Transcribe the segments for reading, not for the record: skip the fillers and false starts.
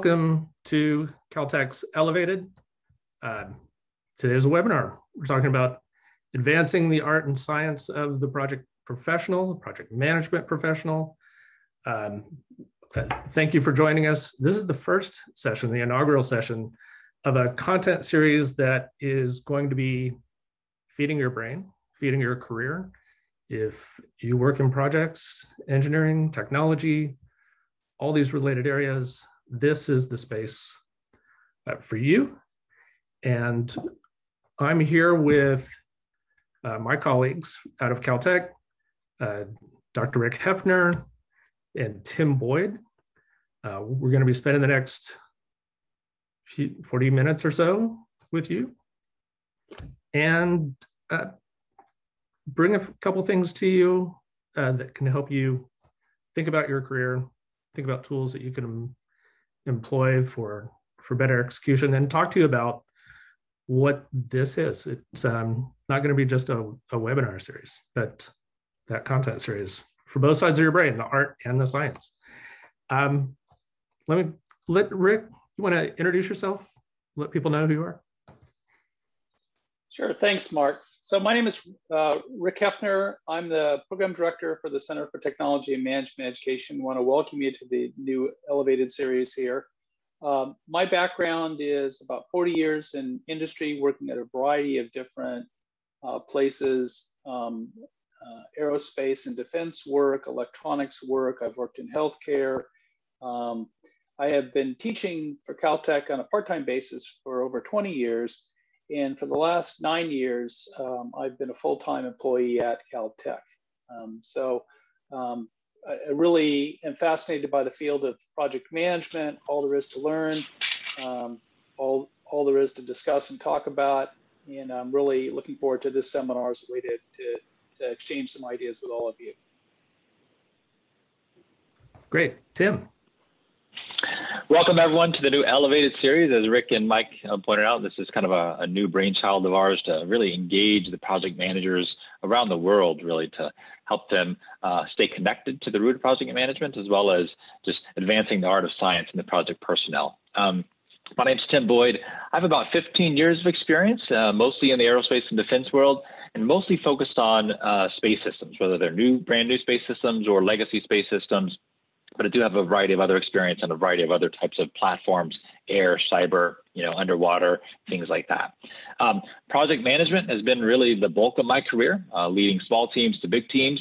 Welcome to Caltech's Elevated. Today's a webinar. We're talking about advancing the art and science of the project professional, project management professional. Thank you for joining us. This is the first session, the inaugural session of a content series that is going to be feeding your brain, feeding your career. If you work in projects, engineering, technology, all these related areas, this is the space for you. And I'm here with my colleagues out of Caltech, Dr. Rick Hefner and Tim Boyd. We're going to be spending the next 40 minutes or so with you and bring a couple things to you that can help you think about your career, think about tools that you can employ for better execution, and talk to you about what this is. It's not going to be just a webinar series, but that content series for both sides of your brain, the art and the science. Let Rick, you want to introduce yourself? Let people know who you are. Sure, thanks, Mark. So my name is Rick Hefner. I'm the program director for the Center for Technology and Management Education. I want to welcome you to the new Elevated series here. My background is about 40 years in industry, working at a variety of different places, aerospace and defense work, electronics work. I've worked in healthcare. I have been teaching for Caltech on a part-time basis for over 20 years. And for the last 9 years, I've been a full-time employee at Caltech. I really am fascinated by the field of project management, all there is to learn, all there is to discuss and talk about. And I'm really looking forward to this seminar as a way to exchange some ideas with all of you. Great. Tim. Welcome, everyone, to the new Elevated series. As Rick and Mike pointed out, this is kind of a new brainchild of ours to really engage the project managers around the world, really to help them stay connected to the root of project management, as well as just advancing the art of science in the project personnel. My name's Tim Boyd. I have about 15 years of experience, mostly in the aerospace and defense world, and mostly focused on space systems, whether they're brand new space systems or legacy space systems. But I do have a variety of other experience on a variety of other types of platforms, air, cyber, underwater, things like that. Project management has been really the bulk of my career, leading small teams to big teams.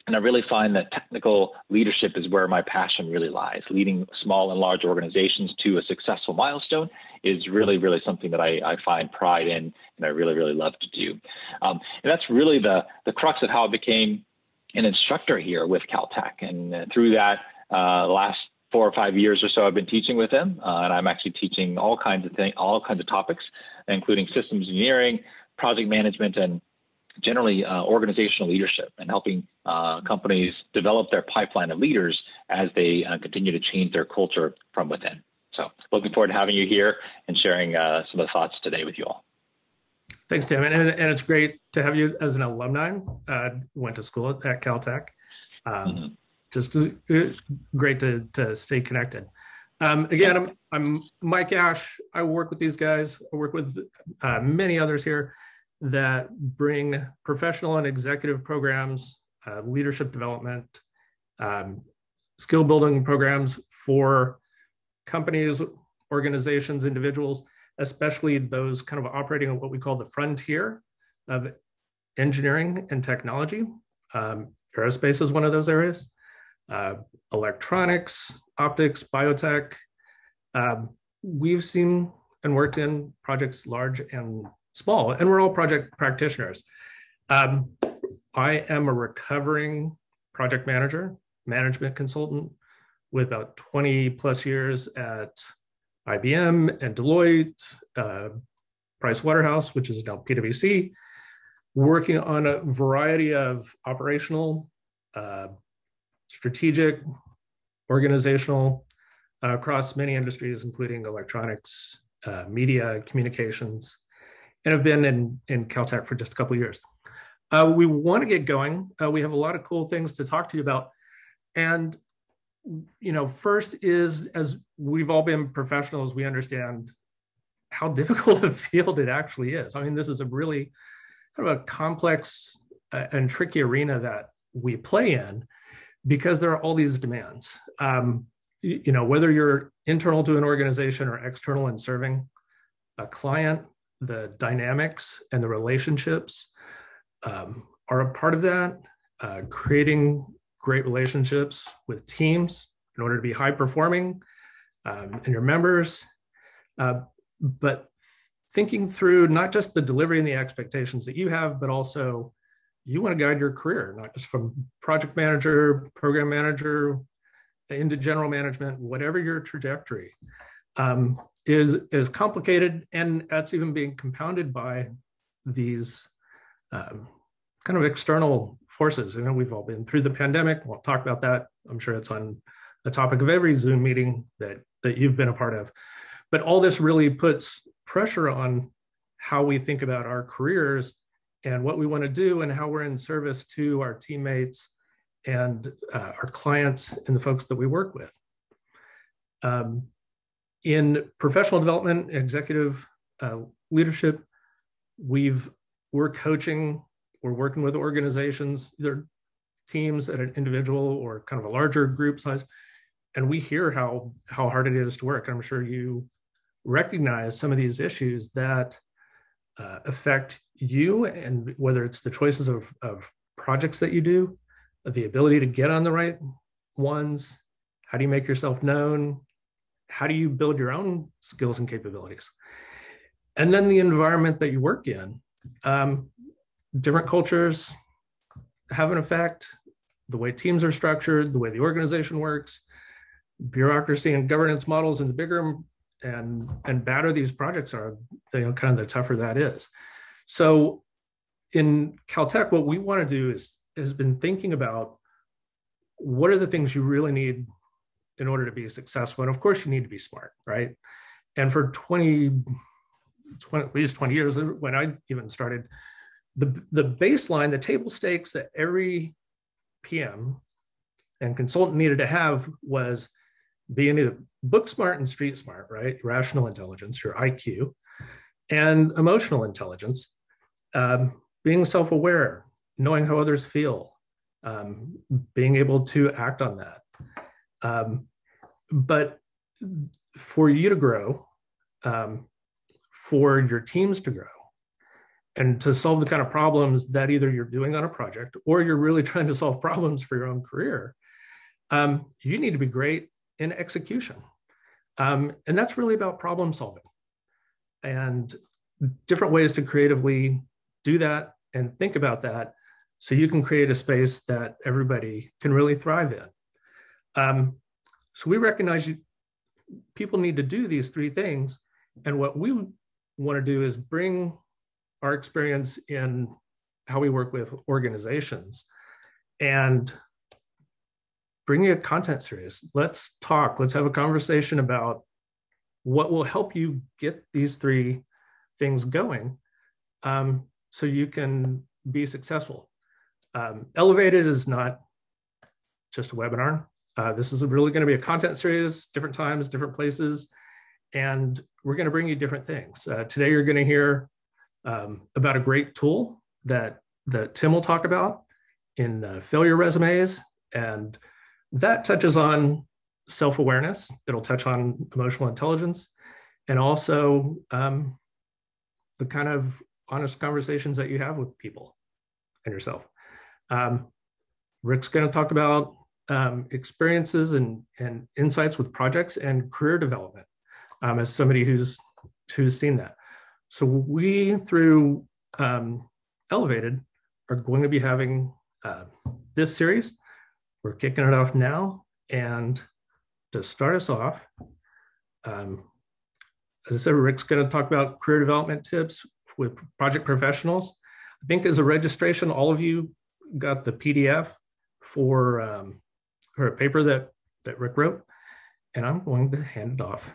And I really find that technical leadership is where my passion really lies. Leading small and large organizations to a successful milestone is really, really something that I find pride in and I really, really love to do. And that's really the crux of how I became an instructor here with Caltech. And through that, last 4 or 5 years or so, I've been teaching with them, and I'm actually teaching all kinds of topics, including systems engineering, project management, and generally organizational leadership, and helping companies develop their pipeline of leaders as they continue to change their culture from within. So, looking forward to having you here and sharing some of the thoughts today with you all. Thanks, Tim, and it's great to have you as an alumni. Went to school at Caltech. Just great to stay connected. Again, I'm Mike Ash. I work with these guys. I work with many others here that bring professional and executive programs, leadership development, skill building programs for companies, organizations, individuals, especially those kind of operating on what we call the frontier of engineering and technology. Aerospace is one of those areas. Electronics, optics, biotech. We've seen and worked in projects large and small, and we're all project practitioners. I am a recovering project manager, management consultant with about 20 plus years at IBM and Deloitte, Price Waterhouse, which is now PwC, working on a variety of operational, strategic, organizational, across many industries, including electronics, media, communications, and have been in Caltech for just a couple of years. We want to get going. We have a lot of cool things to talk to you about. And first is, as we've all been professionals, we understand how difficult a field it actually is. I mean, this is a really kind of a complex and tricky arena that we play in because there are all these demands. Whether you're internal to an organization or external and serving a client, the dynamics and the relationships are a part of that. Creating great relationships with teams in order to be high performing and your members, but thinking through not just the delivery and the expectations that you have, but also you want to guide your career, not just from project manager, program manager, into general management, whatever your trajectory is complicated. And that's even being compounded by these kind of external forces. We've all been through the pandemic. We'll talk about that. I'm sure it's on the topic of every Zoom meeting that you've been a part of. But all this really puts pressure on how we think about our careers and what we want to do and how we're in service to our teammates and our clients and the folks that we work with. In professional development, executive leadership, we're coaching, we're working with organizations, either teams at an individual or kind of a larger group size, and we hear how hard it is to work. I'm sure you recognize some of these issues that affect you, and whether it's the choices of projects that you do, the ability to get on the right ones, how do you make yourself known, how do you build your own skills and capabilities, and then the environment that you work in. Different cultures have an effect, the way teams are structured, the way the organization works, bureaucracy and governance models, and the bigger and badder these projects are, kind of the tougher that is. So in Caltech, what we want to do has been thinking about what are the things you really need in order to be successful. And of course you need to be smart, right? And for at least 20 years, when I even started, the baseline, the table stakes that every PM and consultant needed to have was being either book smart and street smart, right? Rational intelligence, your IQ, and emotional intelligence, being self-aware, knowing how others feel, being able to act on that. But for you to grow, for your teams to grow, and to solve the kind of problems that either you're doing on a project or you're really trying to solve problems for your own career, you need to be great in execution. And that's really about problem solving and different ways to creatively do that and think about that so you can create a space that everybody can really thrive in. So we recognize people need to do these three things. And what we want to do is bring our experience in how we work with organizations and bring a content series. Let's talk, let's have a conversation about what will help you get these three things going so you can be successful. Elevated is not just a webinar. This is really going to be a content series, different times, different places, and we're going to bring you different things. Today, you're going to hear about a great tool that Tim will talk about in failure resumes, and that touches on self-awareness. It'll touch on emotional intelligence, and also the kind of honest conversations that you have with people and yourself. Rick's going to talk about experiences and insights with projects and career development as somebody who's seen that. So we, through Elevated, are going to be having this series. We're kicking it off now. And to start us off, as I said, Rick's going to talk about career development tips with project professionals. I think as a registration, all of you got the PDF for a paper that Rick wrote. And I'm going to hand it off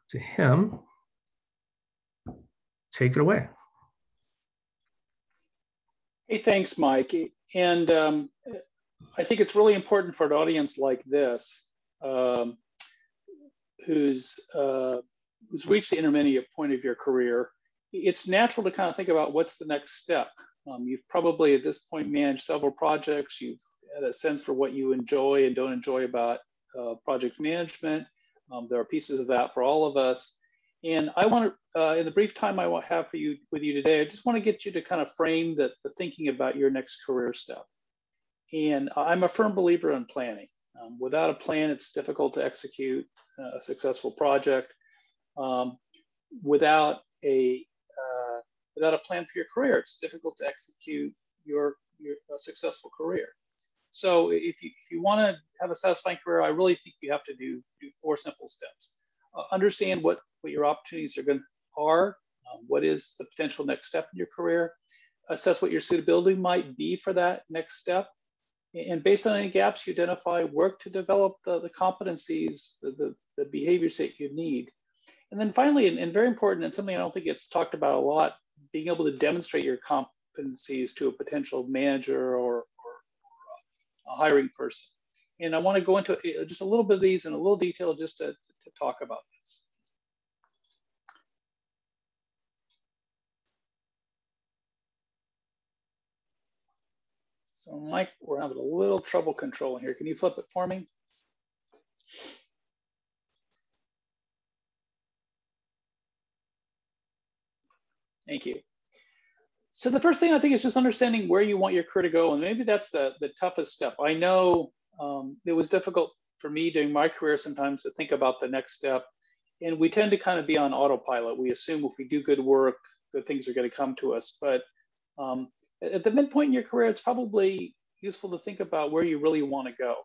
to him. Take it away. Hey, thanks, Mike. And I think it's really important for an audience like this, who's reached the intermediate point of your career. It's natural to kind of think about what's the next step. You've probably at this point managed several projects. You've had a sense for what you enjoy and don't enjoy about project management. There are pieces of that for all of us. And I want to, in the brief time I have for you with you today, I just want to get you to kind of frame the thinking about your next career step. And I'm a firm believer in planning. Without a plan, it's difficult to execute a successful project. Without a plan for your career, it's difficult to execute your successful career. So if you want to have a satisfying career, I really think you have to do 4 simple steps. Understand what your opportunities are. What is the potential next step in your career? Assess what your suitability might be for that next step. And based on any gaps you identify, work to develop the competencies, the behaviors that you need. And then finally, and very important, and something I don't think it's talked about a lot, being able to demonstrate your competencies to a potential manager or a hiring person. And I want to go into just a little bit of these in a little detail just to talk about this. So Mike, we're having a little trouble controlling here. Can you flip it for me? Thank you. So the first thing I think is just understanding where you want your career to go. And maybe that's the toughest step. I know it was difficult for me during my career sometimes to think about the next step. And we tend to kind of be on autopilot. We assume if we do good work, good things are going to come to us. But at the midpoint in your career, it's probably useful to think about where you really want to go.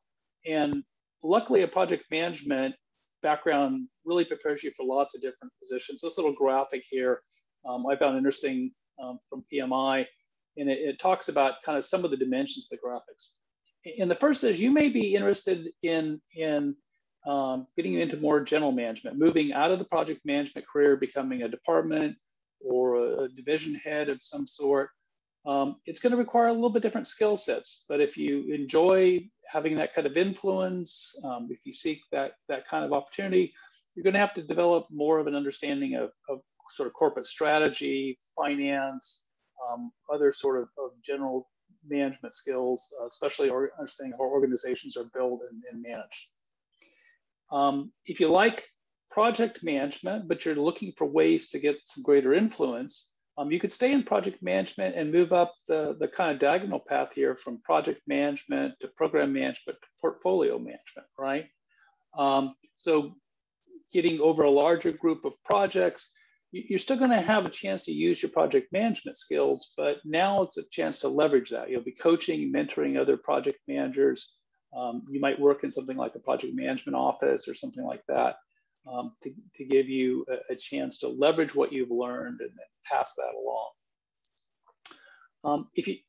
And luckily, a project management background really prepares you for lots of different positions. This little graphic here I found interesting from PMI, and it talks about kind of some of the dimensions of the graphics. And the first is you may be interested in getting into more general management, moving out of the project management career, becoming a department or a division head of some sort. It's going to require a little bit different skill sets, but if you enjoy having that kind of influence, if you seek that kind of opportunity, you're going to have to develop more of an understanding of sort of corporate strategy, finance, other sort of general management skills, especially understanding how organizations are built and managed. If you like project management, but you're looking for ways to get some greater influence, you could stay in project management and move up the kind of diagonal path here from project management to program management to portfolio management, right? So getting over a larger group of projects, you're still going to have a chance to use your project management skills, but now it's a chance to leverage that. You'll be coaching, mentoring other project managers. You might work in something like a project management office or something like that to give you a chance to leverage what you've learned and then pass that along. If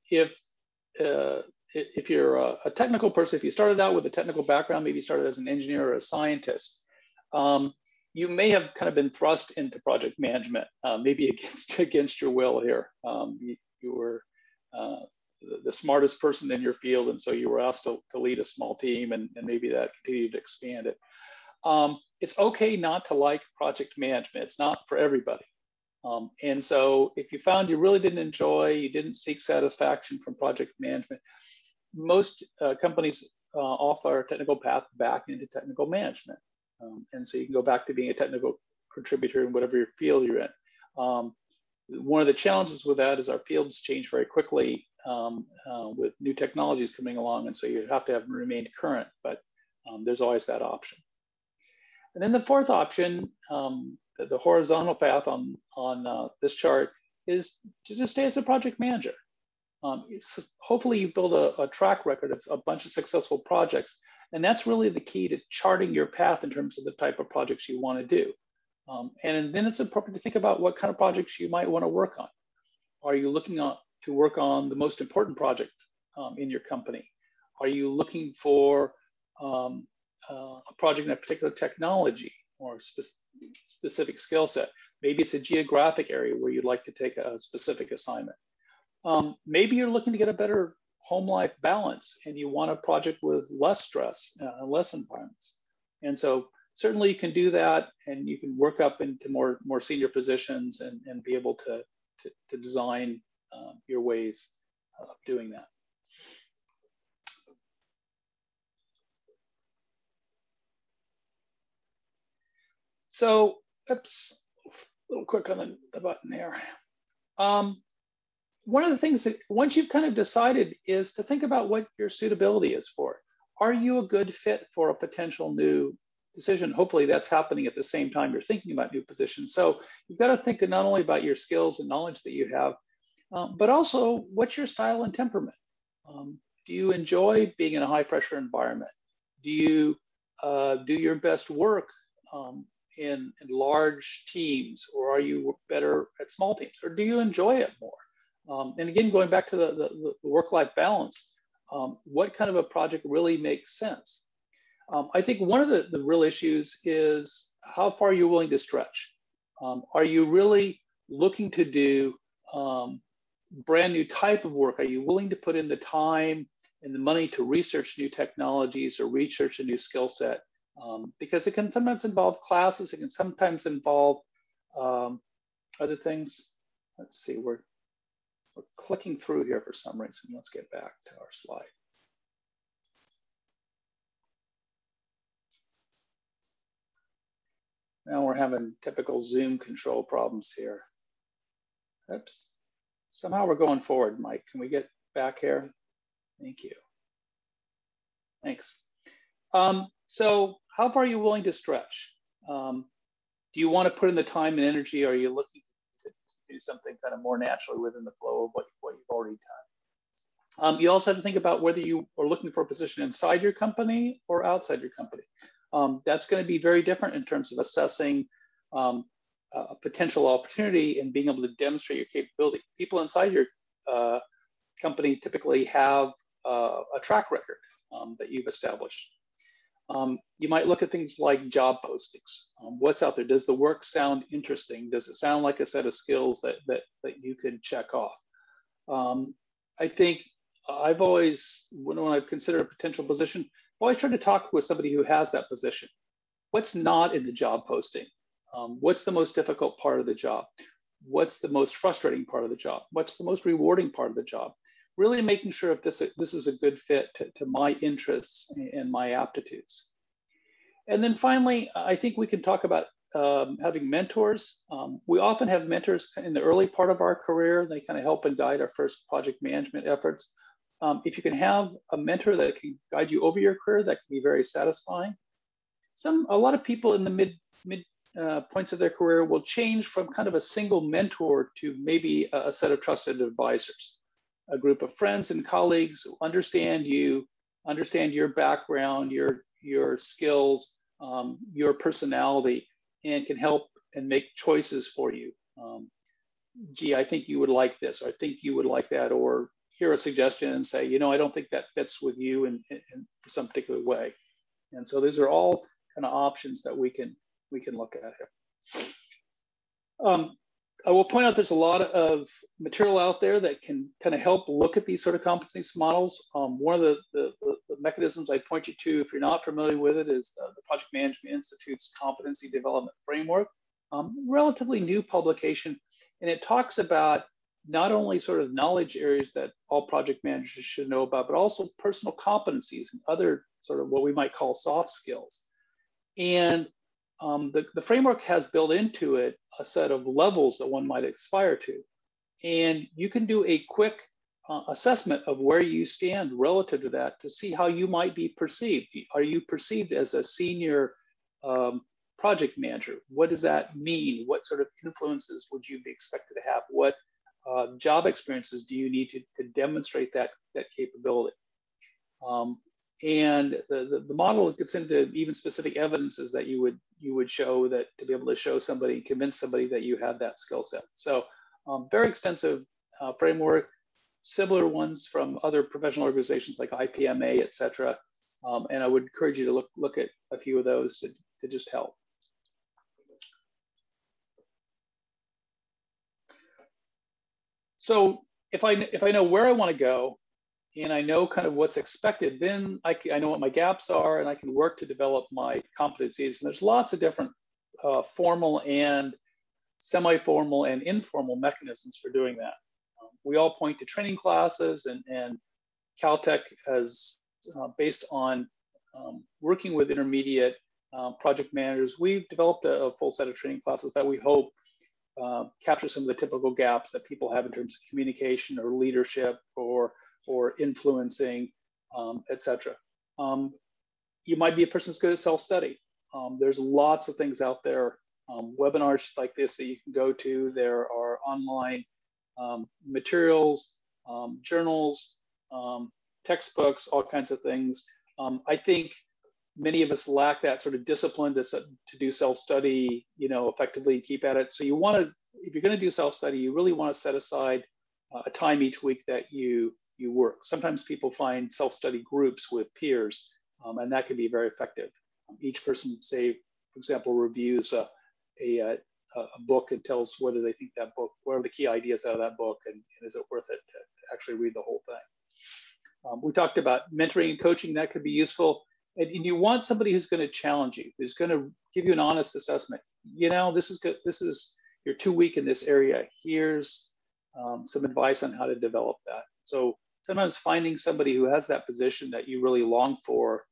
you're a technical person, if you started out with a technical background, maybe you started as an engineer or a scientist, you may have kind of been thrust into project management, maybe against your will here. You were the smartest person in your field, and so you were asked to lead a small team, and maybe that continued to expand it. It's okay not to like project management. It's not for everybody. And so if you found you really didn't enjoy, you didn't seek satisfaction from project management, most companies offer a technical path back into technical management. And so you can go back to being a technical contributor in whatever your field you're in. One of the challenges with that is our fields change very quickly with new technologies coming along, and so you have to have remained current, but there's always that option. And then the fourth option, the horizontal path on this chart, is to just stay as a project manager. Hopefully you build a track record of a bunch of successful projects, and that's really the key to charting your path in terms of the type of projects you want to do. And then it's appropriate to think about what kind of projects you might want to work on. Are you looking to work on the most important project in your company? Are you looking for a project in a particular technology or a specific skill set? Maybe it's a geographic area where you'd like to take a specific assignment. Maybe you're looking to get a better home life balance and you want a project with less stress, less environments. And so certainly you can do that, and you can work up into more senior positions and be able to design your ways of doing that. So, oops, a little quick on the button here. One of the things that once you've kind of decided is to think about what your suitability is for it. Are you a good fit for a potential new decision? Hopefully that's happening at the same time you're thinking about new positions. So you've got to think not only about your skills and knowledge that you have, but also what's your style and temperament? Do you enjoy being in a high pressure environment? Do you do your best work in large teams, or are you better at small teams, or do you enjoy it more? And again, going back to the work-life balance, what kind of a project really makes sense? I think one of the real issues is how far you're willing to stretch. Are you really looking to do brand new type of work? Are you willing to put in the time and the money to research new technologies or research a new skill set? Because it can sometimes involve classes, it can sometimes involve other things. Let's see, we're clicking through here for some reason. Let's get back to our slide. Now we're having typical Zoom control problems here. Oops. Somehow we're going forward, Mike. Can we get back here? Thank you. Thanks. So how far are you willing to stretch? Do you want to put in the time and energy, or are you looking to do something kind of more naturally within the flow of what you've already done? You also have to think about whether you are looking for a position inside your company or outside your company. That's going to be very different in terms of assessing a potential opportunity and being able to demonstrate your capability. People inside your company typically have a track record that you've established. You might look at things like job postings. What's out there? Does the work sound interesting? Does it sound like a set of skills that you could check off? I think I've always, when I've considered a potential position, I've always tried to talk with somebody who has that position. What's not in the job posting? What's the most difficult part of the job? What's the most frustrating part of the job? What's the most rewarding part of the job? Really making sure if this is a good fit to my interests and my aptitudes. And then finally, I think we can talk about having mentors. We often have mentors in the early part of our career. They kind of help and guide our first project management efforts. If you can have a mentor that can guide you over your career, that can be very satisfying. A lot of people in the mid points of their career will change from kind of a single mentor to maybe a set of trusted advisors, a group of friends and colleagues who understand you, understand your background, your skills, your personality, and can help and make choices for you. Gee, I think you would like this, or I think you would like that, or hear a suggestion and say, I don't think that fits with you in for some particular way. And so these are all kind of options that we can look at here. I will point out there's a lot of material out there that can kind of help look at these sort of competencies models. One of the mechanisms I point you to, if you're not familiar with it, is the Project Management Institute's Competency Development Framework. Relatively new publication, and it talks about not only sort of knowledge areas that all project managers should know about, but also personal competencies and other sort of what we might call soft skills. And the framework has built into it a set of levels that one might aspire to. And you can do a quick assessment of where you stand relative to that to see how you might be perceived. Are you perceived as a senior project manager? What does that mean? What sort of influences would you be expected to have? What job experiences do you need to demonstrate that capability? And the model gets into even specific evidences that you would show that to be able to show somebody, convince somebody that you have that skill set. So very extensive framework, similar ones from other professional organizations like IPMA, et cetera. And I would encourage you to look at a few of those to just help. So if I know where I want to go, and I know kind of what's expected, then I know what my gaps are, and I can work to develop my competencies. And there's lots of different formal and semi-formal and informal mechanisms for doing that. We all point to training classes, and Caltech has, based on working with intermediate project managers, we've developed a full set of training classes that we hope capture some of the typical gaps that people have in terms of communication or leadership or influencing, etc. You might be a person who's good at self-study. There's lots of things out there, webinars like this that you can go to. There are online materials, journals, textbooks, all kinds of things. I think many of us lack that sort of discipline to do self-study, effectively and keep at it. So you want to, if you're going to do self-study, you really want to set aside a time each week that you work. Sometimes people find self-study groups with peers, and that can be very effective. Each person, say, for example, reviews a book and tells whether they think that book, what are the key ideas out of that book, and is it worth it to actually read the whole thing. We talked about mentoring and coaching. That could be useful. And you want somebody who's going to challenge you, who's going to give you an honest assessment. This is good. You're too weak in this area. Here's some advice on how to develop that. So sometimes finding somebody who has that position that you really long for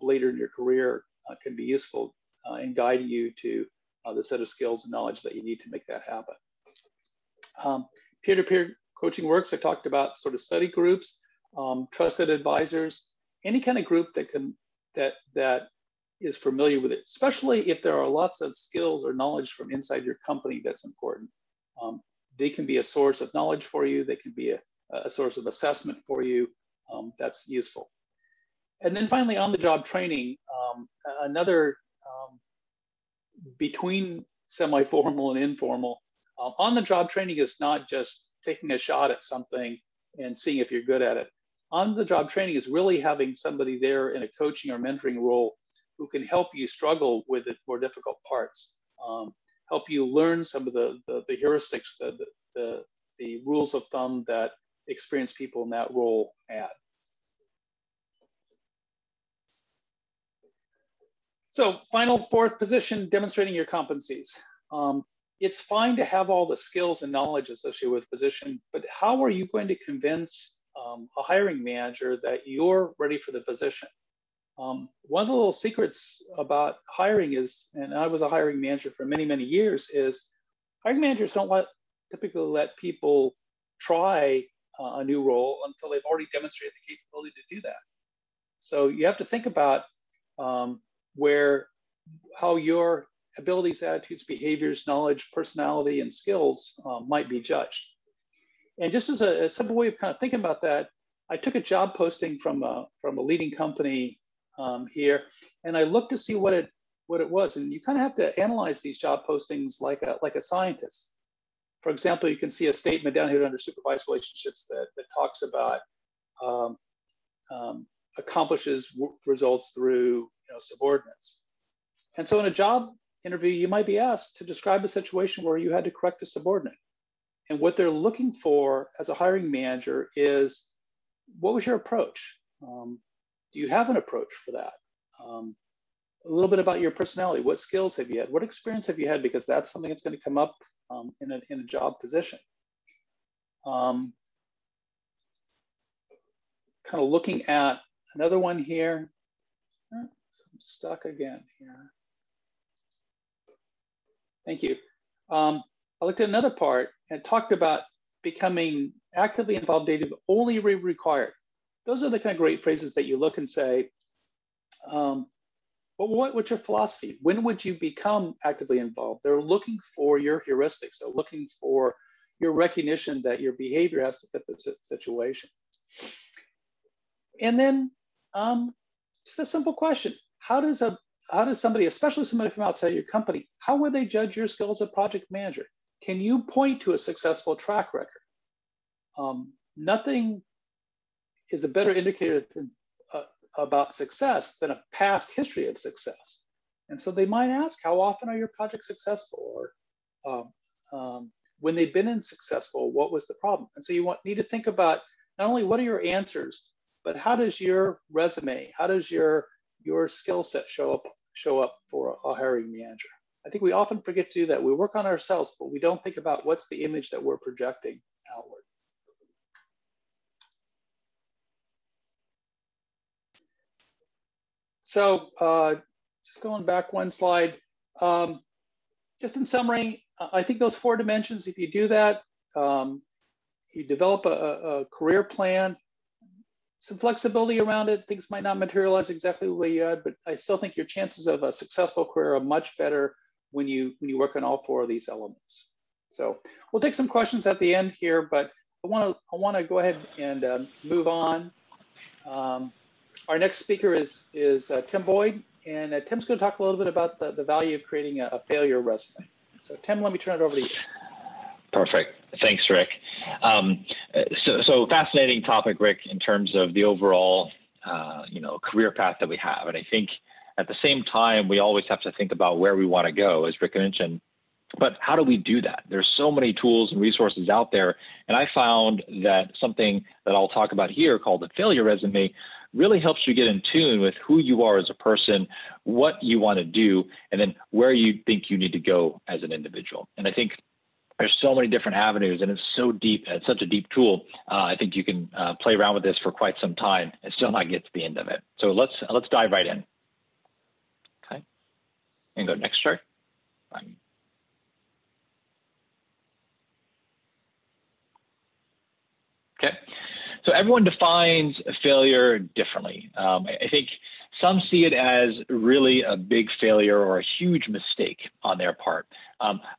later in your career can be useful in guiding you to the set of skills and knowledge that you need to make that happen. Peer-to-peer coaching works. I talked about sort of study groups, trusted advisors, any kind of group that is familiar with it, especially if there are lots of skills or knowledge from inside your company that's important. They can be a source of knowledge for you. They can be a source of assessment for you. That's useful. And then finally, on-the-job training, another between semi-formal and informal. On-the-job training is not just taking a shot at something and seeing if you're good at it. On-the-job training is really having somebody there in a coaching or mentoring role who can help you struggle with the more difficult parts, help you learn some of the heuristics, the rules of thumb that experienced people in that role add. So final fourth position, demonstrating your competencies. It's fine to have all the skills and knowledge associated with the position, but how are you going to convince a hiring manager that you're ready for the position? One of the little secrets about hiring is, and I was a hiring manager for many, many years, is hiring managers don't typically let people try a new role until they've already demonstrated the capability to do that. So you have to think about how your abilities, attitudes, behaviors, knowledge, personality, and skills might be judged. And just as a simple way of kind of thinking about that, I took a job posting from a leading company here, and I looked to see what it was. And you kind of have to analyze these job postings like a scientist. For example, you can see a statement down here under supervised relationships that talks about accomplishes results through subordinates. And so in a job interview, you might be asked to describe a situation where you had to correct a subordinate. And what they're looking for as a hiring manager is, what was your approach? Do you have an approach for that? A little bit about your personality. What skills have you had? What experience have you had? Because that's something that's going to come up in a job position. Kind of looking at another one here. I'm stuck again here. Thank you. I looked at another part and talked about becoming actively involved daily, only required. Those are the kind of great phrases that you look and say, what's your philosophy? When would you become actively involved? They're looking for your heuristics. They're looking for your recognition that your behavior has to fit the situation. And then just a simple question. How does somebody, especially somebody from outside your company, how would they judge your skills as a project manager? Can you point to a successful track record? Nothing is a better indicator about success than a past history of success. And so they might ask, how often are your projects successful? Or when they've been unsuccessful, what was the problem? And so you need to think about not only what are your answers, but how does your resume, how does your skill set show up for a hiring manager? I think we often forget to do that. We work on ourselves, but we don't think about what's the image that we're projecting outward. So just going back one slide, just in summary, I think those 4 dimensions, if you do that, you develop a career plan, some flexibility around it. Things might not materialize exactly the way you had, but I still think your chances of a successful career are much better when you work on all 4 of these elements. So we'll take some questions at the end here, but I want to go ahead and move on. Our next speaker is Tim Boyd, and Tim's going to talk a little bit about the value of creating a failure resume. So Tim, let me turn it over to you. Perfect. Thanks, Rick. So fascinating topic, Rick, in terms of the overall, career path that we have. And I think at the same time, we always have to think about where we want to go, as Rick mentioned. But how do we do that? There's so many tools and resources out there. And I found that something that I'll talk about here called the failure resume really helps you get in tune with who you are as a person, what you want to do, and then where you think you need to go as an individual. And I think there's so many different avenues, and it's so deep. It's such a deep tool. I think you can play around with this for quite some time and still not get to the end of it. So let's dive right in. Okay, and go next chart. Okay, so everyone defines failure differently. I think some see it as really a big failure or a huge mistake on their part.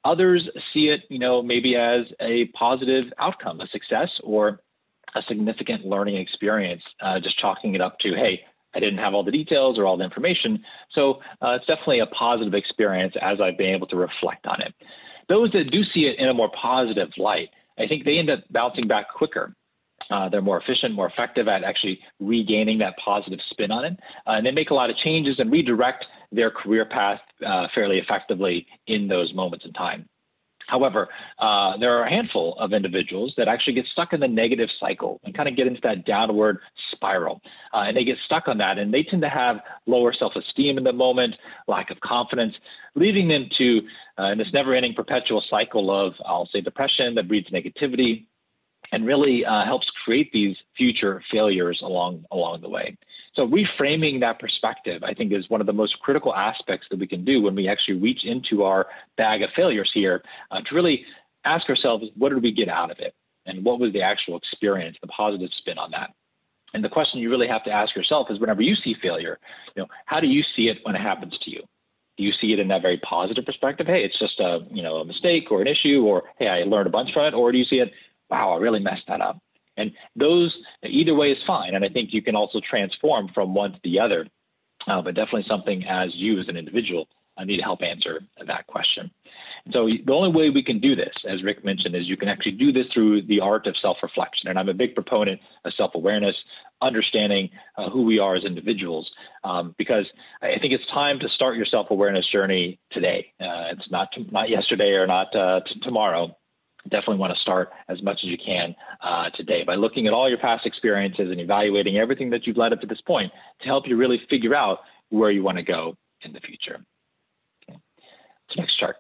Others see it, maybe as a positive outcome, a success, or a significant learning experience, just chalking it up to, hey, I didn't have all the details or all the information. So it's definitely a positive experience as I've been able to reflect on it. Those that do see it in a more positive light, I think they end up bouncing back quicker. They're more efficient, more effective at actually regaining that positive spin on it. And they make a lot of changes and redirect their career path fairly effectively in those moments in time. However, there are a handful of individuals that actually get stuck in the negative cycle and kind of get into that downward spiral. And they get stuck on that, and they tend to have lower self-esteem in the moment, lack of confidence, leading them to this never-ending perpetual cycle of, I'll say, depression that breeds negativity, and really helps create these future failures along the way. So reframing that perspective, I think, is one of the most critical aspects that we can do when we actually reach into our bag of failures here to really ask ourselves, what did we get out of it? And what was the actual experience, the positive spin on that? And the question you really have to ask yourself is, whenever you see failure, how do you see it when it happens to you? Do you see it in that very positive perspective? Hey, it's just a mistake or an issue, or hey, I learned a bunch from it, or do you see it, wow, I really messed that up? And those, either way is fine. And I think you can also transform from one to the other, but definitely something as you as an individual need to help answer that question. And so the only way we can do this, as Rick mentioned, is you can actually do this through the art of self-reflection. And I'm a big proponent of self-awareness, understanding who we are as individuals, because I think it's time to start your self-awareness journey today. It's not yesterday or not tomorrow. Definitely want to start as much as you can today by looking at all your past experiences and evaluating everything that you've led up to this point to help you really figure out where you want to go in the future. Okay. So next chart.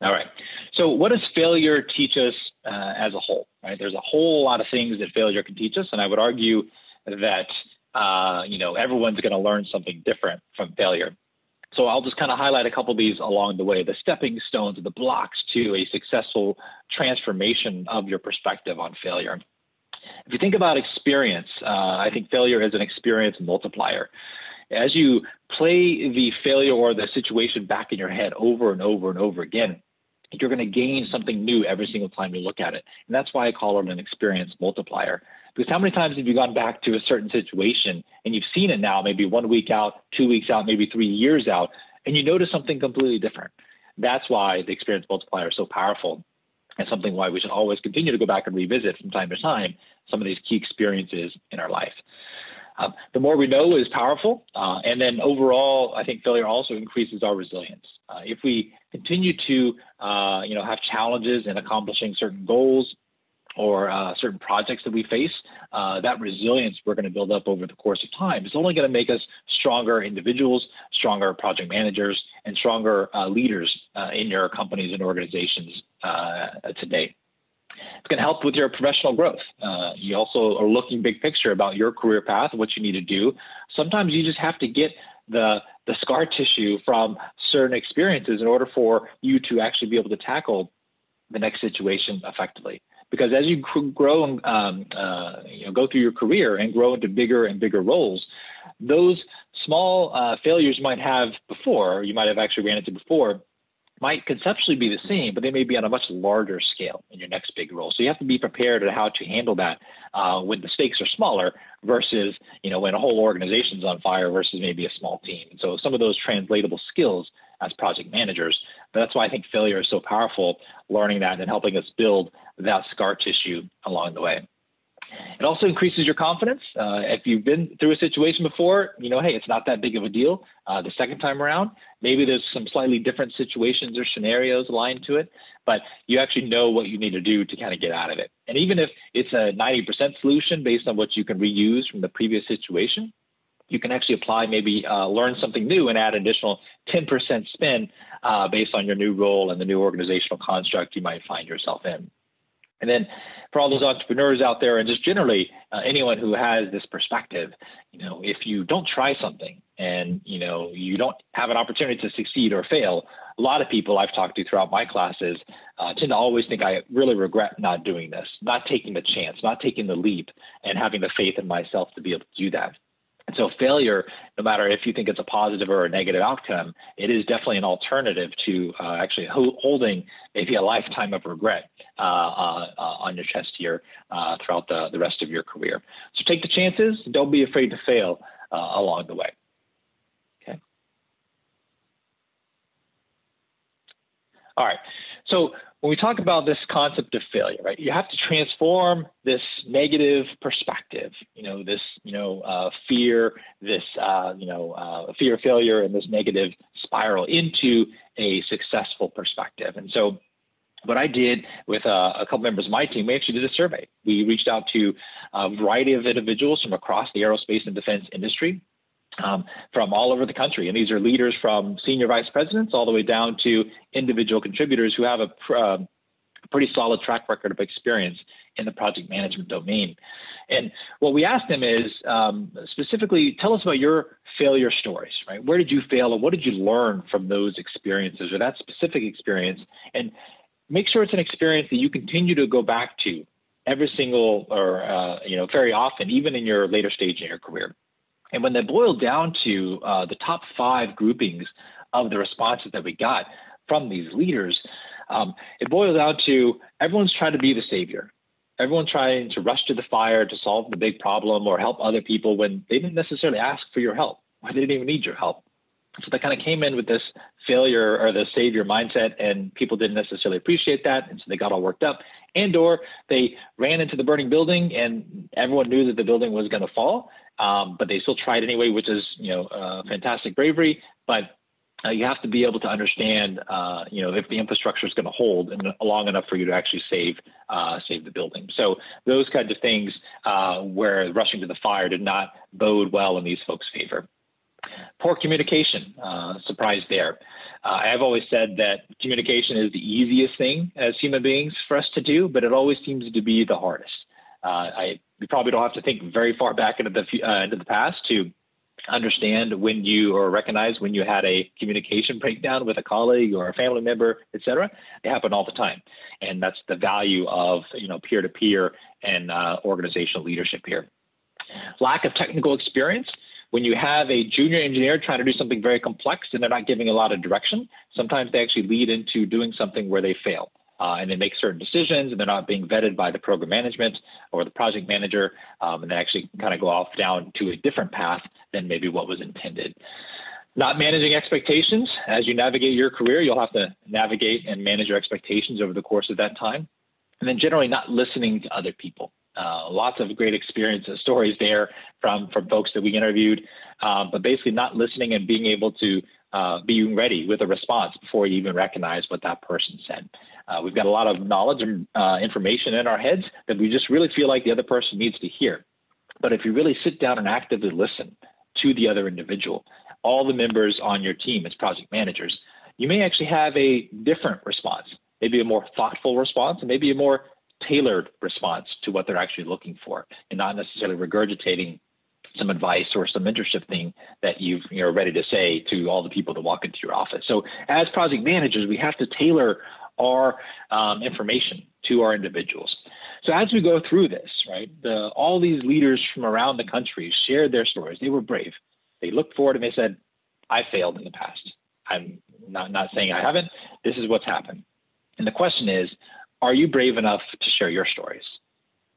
All right. So what does failure teach us as a whole? Right? There's a whole lot of things that failure can teach us, and I would argue that everyone's going to learn something different from failure. So I'll just kind of highlight a couple of these along the way, the stepping stones, the blocks to a successful transformation of your perspective on failure. If you think about experience, I think failure is an experience multiplier. As you play the failure or the situation back in your head over and over and over again, you're going to gain something new every single time you look at it. And that's why I call it an experience multiplier. Because how many times have you gone back to a certain situation and you've seen it now, maybe 1 week out, 2 weeks out, maybe 3 years out, and you notice something completely different? That's why the experience multiplier is so powerful, and something why we should always continue to go back and revisit from time to time some of these key experiences in our life. The more we know is powerful. And then overall, I think failure also increases our resilience. If we continue to, have challenges in accomplishing certain goals or certain projects that we face, that resilience we're going to build up over the course of time is only going to make us stronger individuals, stronger project managers, and stronger leaders in your companies and organizations today. It's going to help with your professional growth. You also are looking big picture about your career path, what you need to do. Sometimes you just have to get the scar tissue from certain experiences in order for you to actually be able to tackle the next situation effectively. Because as you grow and go through your career and grow into bigger and bigger roles, those small failures you might have before, you might have actually ran into before, might conceptually be the same, but they may be on a much larger scale in your next big role. So you have to be prepared at how to handle that when the stakes are smaller versus, when a whole organization's on fire versus maybe a small team. And so some of those translatable skills as project managers, but that's why I think failure is so powerful, learning that and helping us build that scar tissue along the way. It also increases your confidence. If you've been through a situation before, hey, it's not that big of a deal. The second time around, maybe there's some slightly different situations or scenarios aligned to it, but you actually know what you need to do to kind of get out of it. And even if it's a 90% solution based on what you can reuse from the previous situation, you can actually apply, maybe learn something new and add additional 10% spin based on your new role and the new organizational construct you might find yourself in. And then for all those entrepreneurs out there and just generally anyone who has this perspective, if you don't try something and, you don't have an opportunity to succeed or fail, a lot of people I've talked to throughout my classes tend to always think I really regret not doing this, not taking the chance, not taking the leap and having the faith in myself to be able to do that. And so failure, no matter if you think it's a positive or a negative outcome, it is definitely an alternative to actually holding maybe a lifetime of regret on your chest here throughout the rest of your career. So take the chances. Don't be afraid to fail along the way. Okay. All right. So when we talk about this concept of failure, right, you have to transform this negative perspective, fear, this, fear of failure and this negative spiral into a successful perspective. And so what I did with a couple members of my team, we actually did a survey. We reached out to a variety of individuals from across the aerospace and defense industry. From all over the country. And these are leaders from senior vice presidents all the way down to individual contributors who have a pretty solid track record of experience in the project management domain. And what we asked them is specifically, tell us about your failure stories, right? Where did you fail and what did you learn from those experiences or that specific experience? And make sure it's an experience that you continue to go back to every single or, very often, even in your later stage in your career. And when they boiled down to the top 5 groupings of the responses that we got from these leaders, it boiled down to everyone's trying to be the savior. Everyone's trying to rush to the fire to solve the big problem or help other people when they didn't necessarily ask for your help, or they didn't even need your help. So they kind of came in with this failure or the savior mindset, and people didn't necessarily appreciate that, and so they got all worked up. And or they ran into the burning building, and everyone knew that the building was going to fall, but they still tried anyway, which is fantastic bravery. But you have to be able to understand, if the infrastructure is going to hold and long enough for you to actually save the building. So those kinds of things where rushing to the fire did not bode well in these folks' favor. Poor communication, surprise there. I've always said that communication is the easiest thing as human beings for us to do, but it always seems to be the hardest. We probably don't have to think very far back into the past to understand when you or recognize when you had a communication breakdown with a colleague or a family member, et cetera. They happen all the time. And that's the value of, peer-to-peer and organizational leadership here. Lack of technical experience. When you have a junior engineer trying to do something very complex and they're not giving a lot of direction, sometimes they actually lead into doing something where they fail. And they make certain decisions and they're not being vetted by the program management or the project manager, and they actually kind of go off down to a different path than maybe what was intended. Not managing expectations. As you navigate your career, you'll have to navigate and manage your expectations over the course of that time. And then generally not listening to other people. Lots of great experiences, stories there from folks that we interviewed, but basically not listening and being able to being ready with a response before you even recognize what that person said. We've got a lot of knowledge and information in our heads that we just really feel like the other person needs to hear. But if you really sit down and actively listen to the other individual, all the members on your team as project managers, you may actually have a different response, maybe a more thoughtful response, and maybe a more tailored response to what they're actually looking for, and not necessarily regurgitating some advice or some mentorship thing that you're ready to say to all the people that walk into your office. So as project managers, we have to tailor our information to our individuals. So as we go through this, right, all these leaders from around the country shared their stories. They were brave. They looked forward and they said, I failed in the past. I'm not saying I haven't. This is what's happened. And the question is, are you brave enough to share your stories?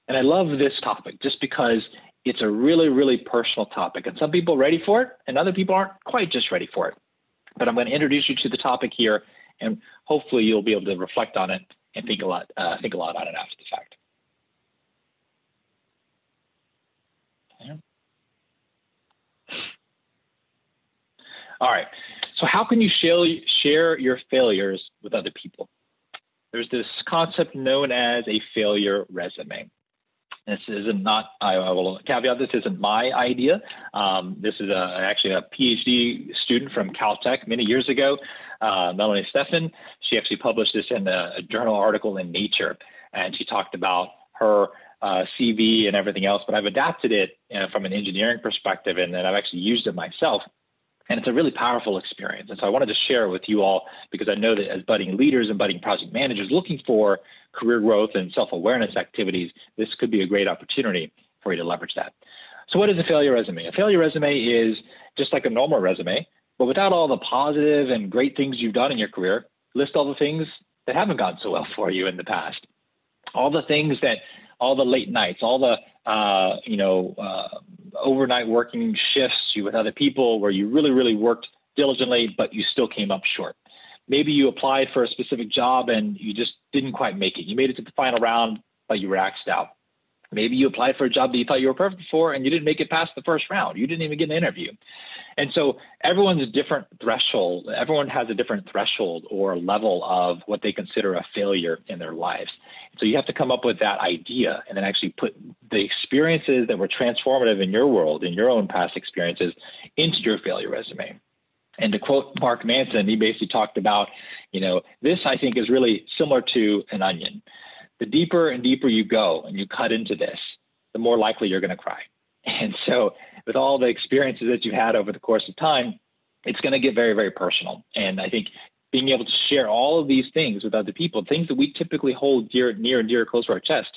And I love this topic just because it's a really, really personal topic. And some people are ready for it, and other people aren't quite just ready for it. But I'm going to introduce you to the topic here, and hopefully you'll be able to reflect on it and think a lot on it after the fact. Okay. All right. So how can you share your failures with other people? There's this concept known as a failure resume. This isn't not, I will caveat, this isn't my idea. This is actually a PhD student from Caltech many years ago, Melanie Steffen. She actually published this in a journal article in Nature, and she talked about her CV and everything else, but I've adapted it from an engineering perspective, and then I've actually used it myself. And it's a really powerful experience. And so I wanted to share it with you all because I know that as budding leaders and budding project managers looking for career growth and self-awareness activities, this could be a great opportunity for you to leverage that. So what is a failure resume? A failure resume is just like a normal resume, but without all the positive and great things you've done in your career. List all the things that haven't gone so well for you in the past. All the things that, all the late nights, all the, overnight working shifts with other people where you really, really worked diligently, but you still came up short. Maybe you applied for a specific job and you just didn't quite make it. You made it to the final round, but you were axed out. Maybe you applied for a job that you thought you were perfect for and you didn't make it past the first round. You didn't even get an interview. And so everyone's different threshold. Everyone has a different threshold or level of what they consider a failure in their lives. So you have to come up with that idea and then actually put the experiences that were transformative in your world, in your own past experiences, into your failure resume. And to quote Mark Manson, he basically talked about, this I think is really similar to an onion. The deeper and deeper you go and you cut into this, the more likely you're going to cry. And so with all the experiences that you've had over the course of time, it's going to get very, very personal. And I think being able to share all of these things with other people, things that we typically hold near and dear close to our chest,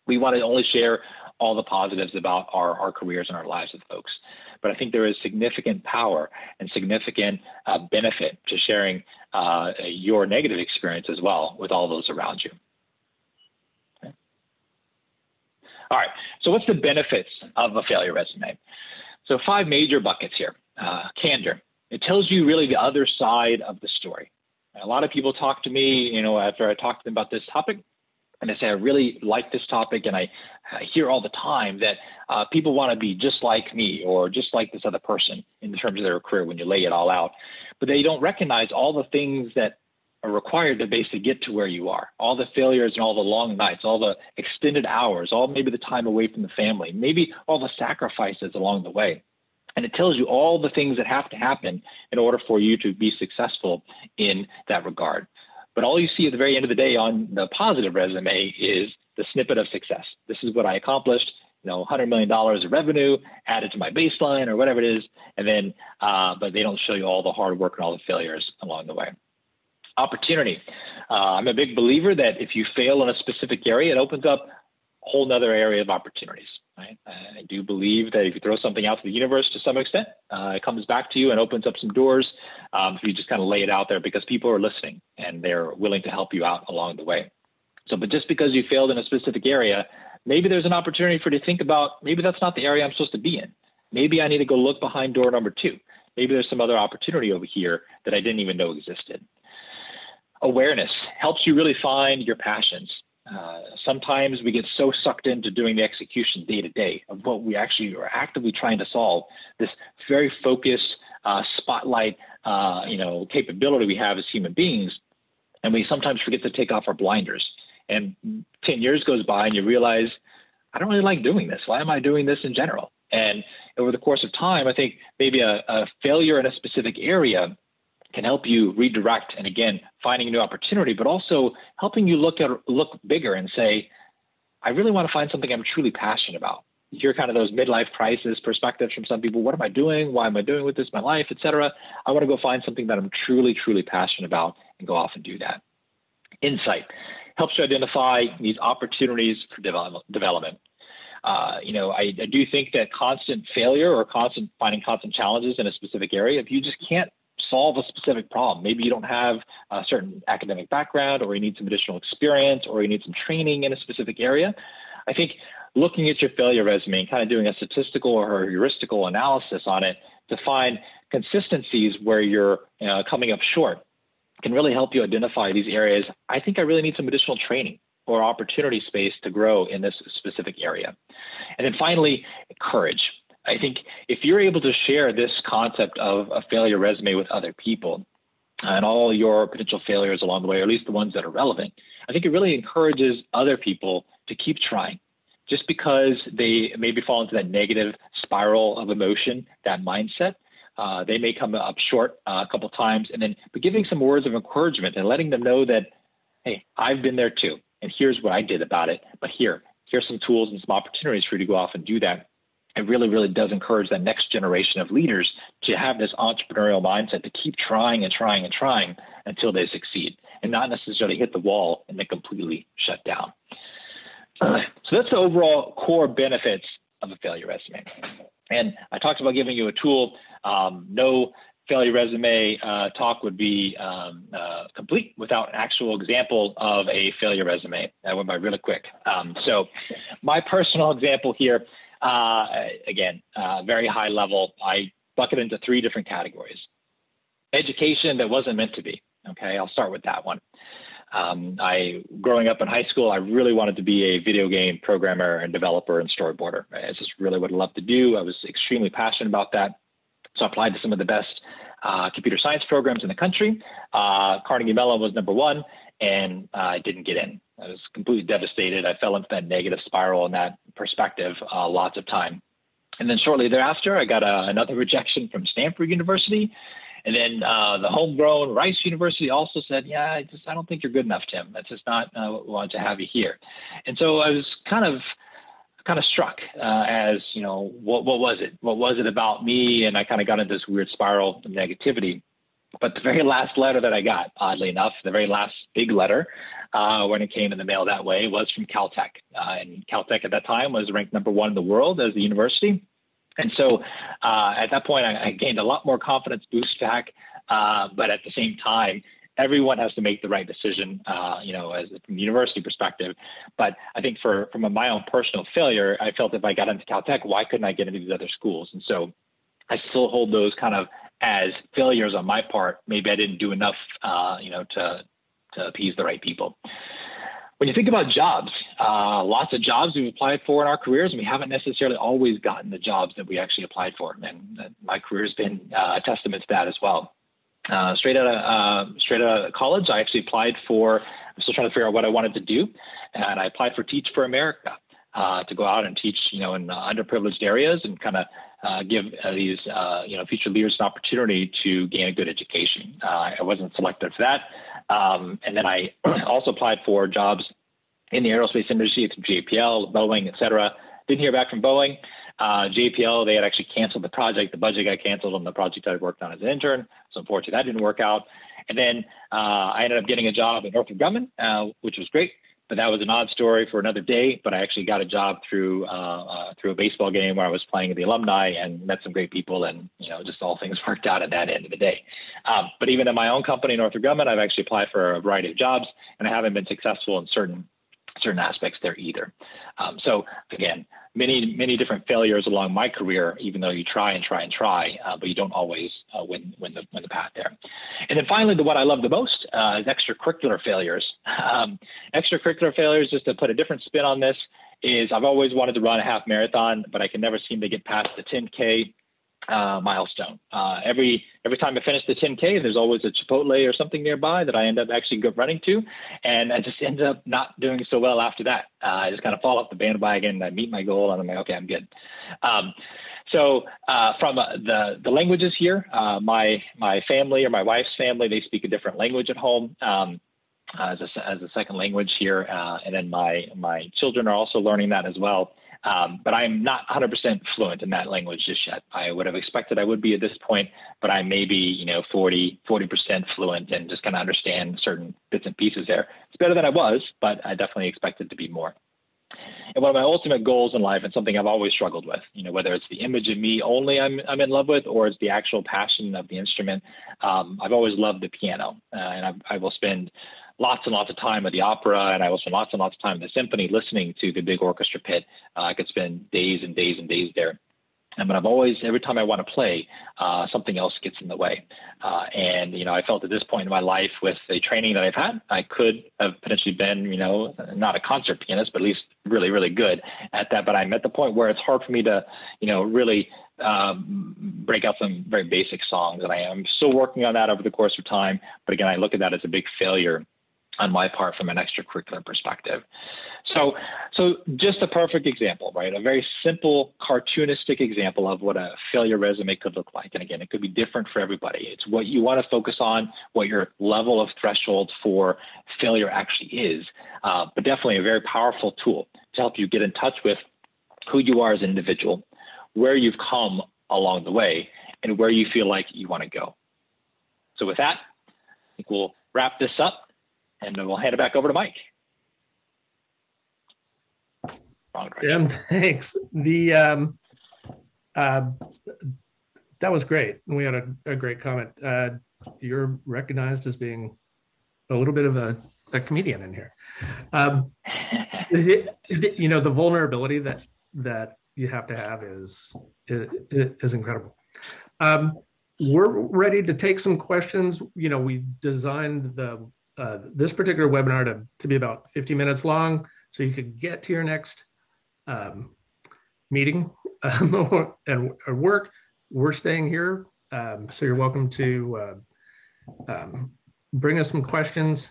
we want to only share all the positives about our careers and our lives with folks. But I think there is significant power and significant benefit to sharing your negative experience as well with all those around you. Okay. All right, so what's the benefits of a failure resume? So 5 major buckets here. Candor. It tells you really the other side of the story. And a lot of people talk to me, after I talk to them about this topic, and they say, I really like this topic, and I hear all the time that people want to be just like me or just like this other person in terms of their career when you lay it all out. But they don't recognize all the things that are required to basically get to where you are, all the failures and all the long nights, all the extended hours, all maybe the time away from the family, maybe all the sacrifices along the way. And it tells you all the things that have to happen in order for you to be successful in that regard. But all you see at the very end of the day on the positive resume is the snippet of success. This is what I accomplished, $100 million of revenue added to my baseline or whatever it is. And then, but they don't show you all the hard work and all the failures along the way. Opportunity. I'm a big believer that if you fail in a specific area, it opens up a whole nother area of opportunities. Right? I do believe that if you throw something out to the universe to some extent, it comes back to you and opens up some doors if you just kind of lay it out there because people are listening and they're willing to help you out along the way. So, but just because you failed in a specific area, maybe there's an opportunity for you to think about, maybe that's not the area I'm supposed to be in. Maybe I need to go look behind door number 2. Maybe there's some other opportunity over here that I didn't even know existed. Awareness helps you really find your passions. Sometimes we get so sucked into doing the execution day to day of what we actually are actively trying to solve, this very focused spotlight, capability we have as human beings. And we sometimes forget to take off our blinders. And 10 years goes by and you realize, I don't really like doing this. Why am I doing this in general? And over the course of time, I think maybe a failure in a specific area can help you redirect, and again, finding a new opportunity, but also helping you look bigger and say, I really want to find something I'm truly passionate about. You hear kind of those midlife crisis perspectives from some people. What am I doing? Why am I doing with this? My life, et cetera. I want to go find something that I'm truly, truly passionate about and go off and do that. Insight helps you identify these opportunities for development. I do think that constant failure or finding constant challenges in a specific area, if you just can't solve a specific problem, maybe you don't have a certain academic background, or you need some additional experience, or you need some training in a specific area, I think looking at your failure resume and kind of doing a statistical or heuristical analysis on it to find consistencies where you're coming up short can really help you identify these areas. I think I really need some additional training or opportunity space to grow in this specific area. And then finally, courage. I think if you're able to share this concept of a failure resume with other people and all your potential failures along the way, or at least the ones that are relevant, I think it really encourages other people to keep trying. Just because they maybe fall into that negative spiral of emotion, that mindset, they may come up short a couple of times, but giving some words of encouragement and letting them know that, hey, I've been there too, and here's what I did about it, but here's some tools and some opportunities for you to go off and do that. It really, really does encourage that next generation of leaders to have this entrepreneurial mindset to keep trying and trying and trying until they succeed, and not necessarily hit the wall and then completely shut down. So that's the overall core benefits of a failure resume. And I talked about giving you a tool. No failure resume talk would be complete without an actual example of a failure resume. That went by really quick. So my personal example here, again, very high level, I bucket into 3 different categories. Education that wasn't meant to be. Okay, I'll start with that one. Growing up in high school, I really wanted to be a video game programmer and developer and storyboarder. It's just really what I loved to do. I was extremely passionate about that. So I applied to some of the best computer science programs in the country. Carnegie Mellon was number 1, and I didn't get in. I was completely devastated. I fell into that negative spiral in that perspective lots of time. And then shortly thereafter, I got another rejection from Stanford University. And then the homegrown Rice University also said, I don't think you're good enough, Tim. That's just not what we want to have you here. And so I was kind of struck as, what was it? What was it about me? And I kind of got into this weird spiral of negativity. But the very last letter that I got, oddly enough, the very last big letter when it came in the mail that way was from Caltech. And Caltech at that time was ranked number 1 in the world as a university. And so at that point, I gained a lot more confidence boost back. But at the same time, everyone has to make the right decision, as from the university perspective. But I think from my own personal failure, I felt if I got into Caltech, why couldn't I get into these other schools? And so I still hold those kind of as failures on my part. Maybe I didn't do enough, to appease the right people. When you think about jobs, lots of jobs we've applied for in our careers, and we haven't necessarily always gotten the jobs that we actually applied for. And my career has been a testament to that as well. Straight out of college, I actually applied for, I'm still trying to figure out what I wanted to do. And I applied for Teach for America to go out and teach, in underprivileged areas and kind of give these, future leaders an opportunity to gain a good education. I wasn't selected for that. And then I also applied for jobs in the aerospace industry at JPL, Boeing, et cetera. Didn't hear back from Boeing. JPL, they had actually canceled the project. The budget got canceled on the project I worked on as an intern. So unfortunately, that didn't work out. And then I ended up getting a job at Northrop Grumman, which was great. But that was an odd story for another day. But I actually got a job through a baseball game where I was playing with the alumni and met some great people, and just all things worked out at that end of the day. But even in my own company, Northrop Grumman, I've actually applied for a variety of jobs, and I haven't been successful in certain certain aspects there either. So again, many different failures along my career, even though you try and try and try, but you don't always win the path there. And then finally, the one I love the most is extracurricular failures. Extracurricular failures, just to put a different spin on this, is I've always wanted to run a half marathon, but I can never seem to get past the 10K milestone. Every time I finish the 10K, there's always a Chipotle or something nearby that I end up actually running to, and I just end up not doing so well after that. I just kind of fall off the bandwagon. I meet my goal, and I'm like, okay, I'm good. So from the languages here, my family or my wife's family, they speak a different language at home. As a second language here, and then my children are also learning that as well. But I'm not 100% fluent in that language just yet. I would have expected I would be at this point, but I may be 40% fluent and just kind of understand certain bits and pieces there. It's better than I was, but I definitely expected to be more. And one of my ultimate goals in life, and something I've always struggled with, whether it's the image of me only I'm in love with, or it's the actual passion of the instrument. I've always loved the piano, and I will spend lots and lots of time at the opera, and I will spend lots and lots of time at the symphony listening to the big orchestra pit. I could spend days and days and days there. But I've always, every time I want to play, something else gets in the way. And I felt at this point in my life, with the training that I've had, I could have potentially been, not a concert pianist, but at least really, really good at that. But I'm at the point where it's hard for me to, really break out some very basic songs. And I am still working on that over the course of time. But again, I look at that as a big failure on my part from an extracurricular perspective. So just a perfect example, right? A very simple cartoonistic example of what a failure resume could look like. And again, it could be different for everybody. It's what you want to focus on, what your level of threshold for failure actually is, but definitely a very powerful tool to help you get in touch with who you are as an individual, where you've come along the way, and where you feel like you want to go. So with that, I think we'll wrap this up, and then we'll hand it back over to Mike. Jim, thanks. That was great. We had a great comment. You're recognized as being a little bit of a comedian in here. The vulnerability that you have to have is incredible. We're ready to take some questions. We designed this particular webinar to be about 50 minutes long, so you could get to your next meeting and work. We're staying here, so you're welcome to bring us some questions.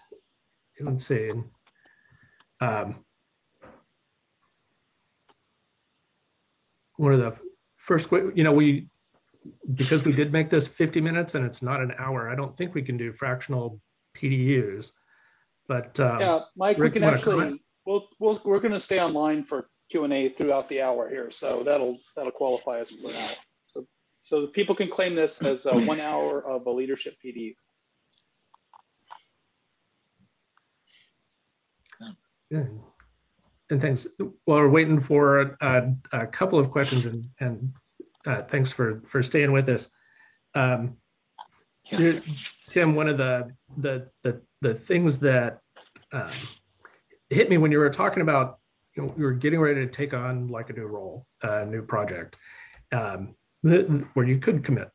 Let's see. One of the first, because we did make this 50 minutes and it's not an hour, I don't think we can do fractional PDUs. But yeah, Mike, Rick, we can actually, we're going to stay online for Q&A throughout the hour here, so that'll qualify us for now. So the people can claim this as 1 hour of a leadership PD. Yeah. And thanks. While we're waiting for a couple of questions, and thanks for staying with us. Tim, one of the things that hit me when you were talking about, you were getting ready to take on like a new role, a new project, where you could commit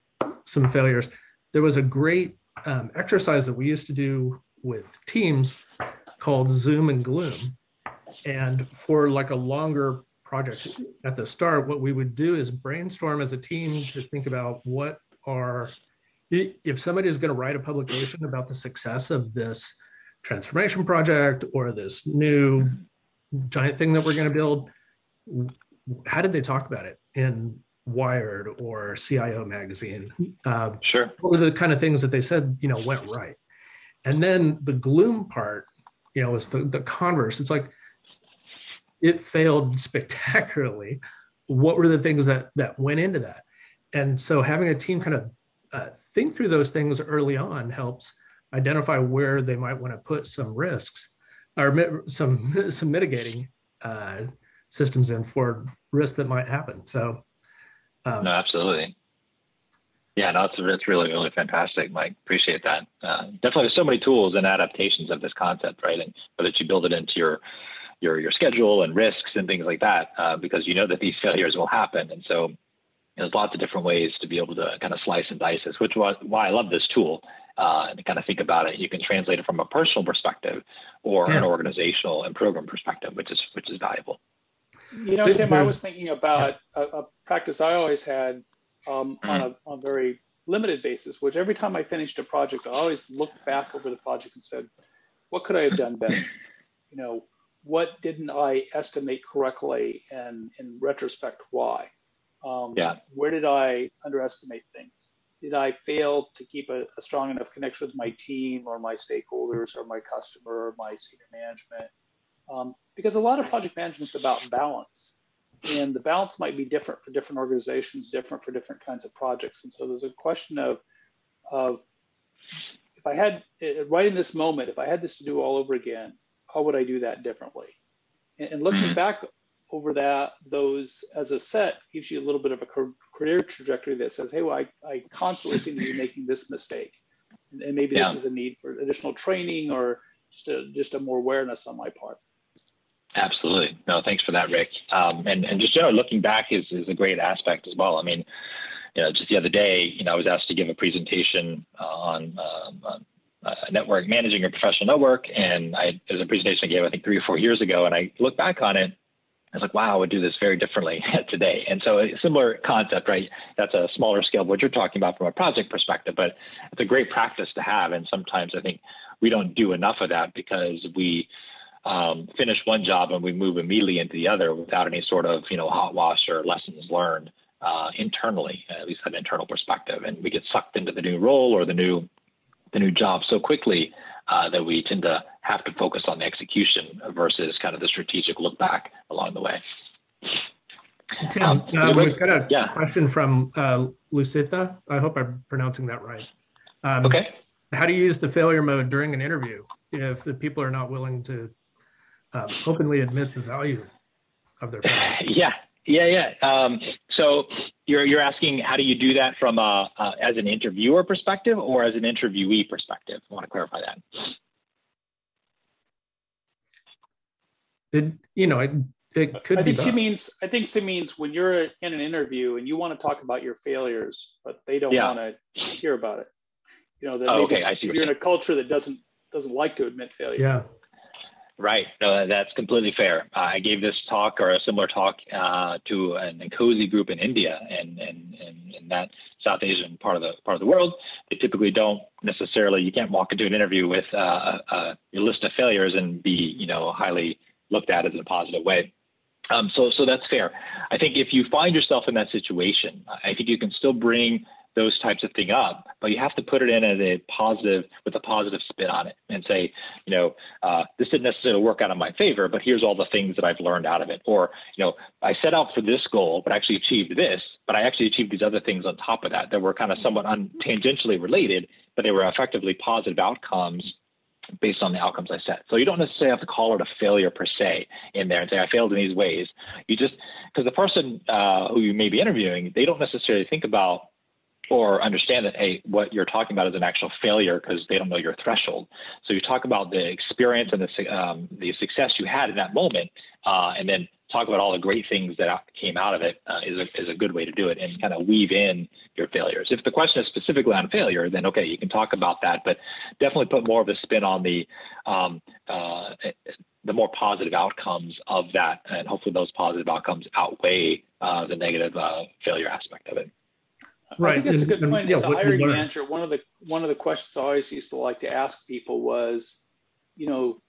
some failures. There was a great exercise that we used to do with teams called Zoom and Gloom. And for like a longer project at the start, what we would do is brainstorm as a team to think about if somebody is going to write a publication about the success of this transformation project or this new giant thing that we're going to build, how did they talk about it in Wired or CIO magazine? Sure. What were the kind of things that they said, went right? And then the gloom part, is the converse. It's like, it failed spectacularly. What were the things that went into that? And so having a team kind of think through those things early on helps identify where they might want to put some risks or some mitigating systems in for risks that might happen. So no, absolutely. Yeah, no, it's really, really fantastic, Mike. Appreciate that. Definitely, there's so many tools and adaptations of this concept, right? And whether you build it into your your schedule and risks and things like that, because you know that these failures will happen. And so there's lots of different ways to be able to kind of slice and dice this, which was why I love this tool. And to kind of think about it, you can translate it from a personal perspective or an organizational and program perspective, which is valuable. You know, Tim, I was thinking about a practice I always had on a very limited basis, which every time I finished a project, I always looked back over the project and said, what could I have done better? You know, what didn't I estimate correctly, and in retrospect, why? Where did I underestimate things? Did I fail to keep a strong enough connection with my team or my stakeholders or my customer or my senior management? Because a lot of project management is about balance, and the balance might be different for different organizations, different for different kinds of projects. And so there's a question of if I had, right in this moment, if I had this to do all over again, how would I do that differently? And looking back over those as a set gives you a little bit of a career trajectory that says, hey, well, I constantly seem to be making this mistake. And maybe this is a need for additional training or just a more awareness on my part. Absolutely. No, thanks for that, Rick. And just generally looking back is a great aspect as well. I mean, you know, just the other day, you know, I was asked to give a presentation on network, managing a professional network. And it was a presentation I gave, I think 3 or 4 years ago. And I look back on it, I was like, wow, I would do this very differently today. And so a similar concept, right? That's a smaller scale of what you're talking about from a project perspective, but it's a great practice to have. And sometimes I think we don't do enough of that because we finish one job and we move immediately into the other without any sort of, you know, hot wash or lessons learned internally, at least an internal perspective. And we get sucked into the new role or the new job so quickly that we tend to have to focus on the execution versus kind of the strategic look back along the way. Tim, we've got a question from Lucita. I hope I'm pronouncing that right. Okay. How do you use the failure mode during an interview if the people are not willing to openly admit the value of their failure? So you're asking, how do you do that from as an interviewer perspective or as an interviewee perspective? I want to clarify that. It could be. I think she means when you're in an interview and you want to talk about your failures, but they don't want to hear about it. You know, that you're in a culture that doesn't like to admit failure. Yeah. Right. No, that's completely fair. I gave this talk or a similar talk to an Nkosi group in India, and in that South Asian part of the world, they typically don't necessarily. You can't walk into an interview with your list of failures and be, you know, highly looked at as in a positive way. So that's fair. I think if you find yourself in that situation, I think you can still bring those types of thing up, but you have to put it in as a positive, with a positive spin on it and say, you know, this didn't necessarily work out in my favor, but here's all the things that I've learned out of it. Or, you know, I set out for this goal, but I actually achieved this, but I actually achieved these other things on top of that were kind of somewhat tangentially related, but they were effectively positive outcomes based on the outcomes I set. So you don't necessarily have to call it a failure per se in there and say, I failed in these ways. You just, because the person who you may be interviewing, they don't necessarily think about or understand that, hey, what you're talking about is an actual failure because they don't know your threshold. So you talk about the experience and the success you had in that moment, and then talk about all the great things that came out of it is a good way to do it and kind of weave in your failures. If the question is specifically on failure, then okay, you can talk about that, but definitely put more of a spin on the more positive outcomes of that, and hopefully those positive outcomes outweigh the negative failure aspect of it. Right. I think that's a good point. As a hiring manager, one of the questions I always used to like to ask people was, you know,